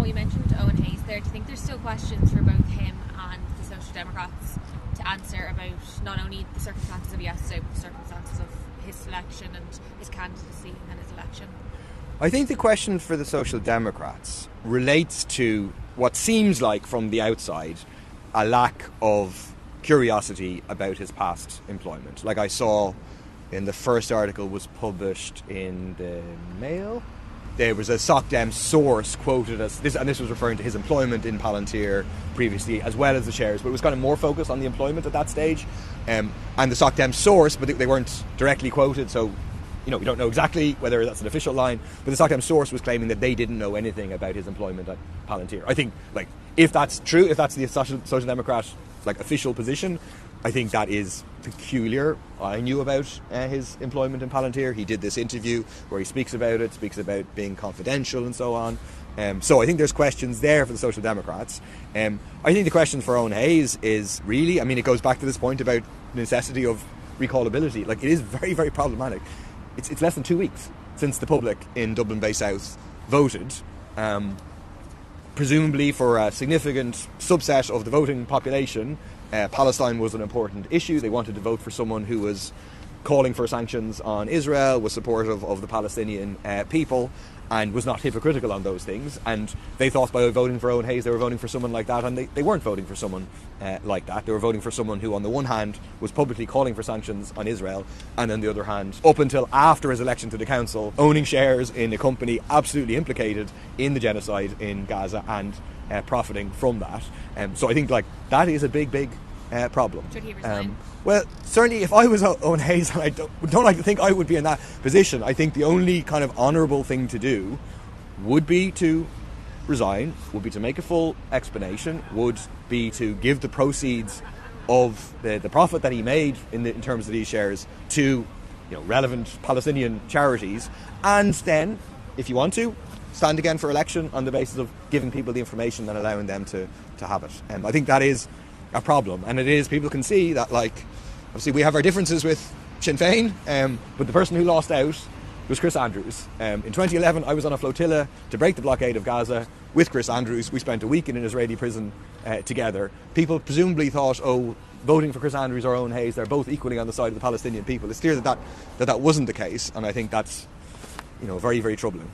what you mentioned, Eoin Hayes there, do you think there's still questions for both him and the Social Democrats to answer about not only the circumstances of yesterday, but the circumstances of his selection and his candidacy and his election? I think the question for the Social Democrats relates to what seems like, from the outside, a lack of curiosity about his past employment. Like I saw in the first article was published in the Mail, there was a SocDem source quoted as this, and this was referring to his employment in Palantir previously, as well as the shares, but it was kind of more focused on the employment at that stage. And the SocDem source, but they weren't directly quoted, so we don't know exactly whether that's an official line, but the SocDem source was claiming that they didn't know anything about his employment at Palantir. I think, if that's true, if that's the Social Democrat official position, I think that is peculiar. I knew about his employment in Palantir. He did this interview where he speaks about being confidential and so on. So I think there's questions there for the Social Democrats. I think the question for Eoin Hayes is really, it goes back to this point about the necessity of recallability. It is very, very problematic. It's less than 2 weeks since the public in Dublin Bay South voted, presumably for a significant subset of the voting population. Palestine was an important issue. They wanted to vote for someone who was calling for sanctions on Israel, was supportive of the Palestinian people, and was not hypocritical on those things. And they thought by voting for Eoin Hayes they were voting for someone like that, and they weren't voting for someone like that. They were voting for someone who, on the one hand, was publicly calling for sanctions on Israel, and on the other hand, up until after his election to the council, owning shares in a company absolutely implicated in the genocide in Gaza and profiting from that. So I think that is a big problem. Should he resign? Well, certainly if I was Eoin Hayes, and I don't like to think I would be in that position, I think the only kind of honourable thing to do would be to resign, would be to make a full explanation, would be to give the proceeds of the profit that he made in terms of these shares to relevant Palestinian charities, and then, if you want to, stand again for election on the basis of giving people the information and allowing them to have it. I think that is a problem, and it is, people can see that, obviously we have our differences with Sinn Féin, but the person who lost out was Chris Andrews. In 2011 I was on a flotilla to break the blockade of Gaza with Chris Andrews. We spent a week in an Israeli prison together. People presumably thought, voting for Chris Andrews or Eoin Hayes, they're both equally on the side of the Palestinian people. It's clear that wasn't the case, and I think that's very, very troubling.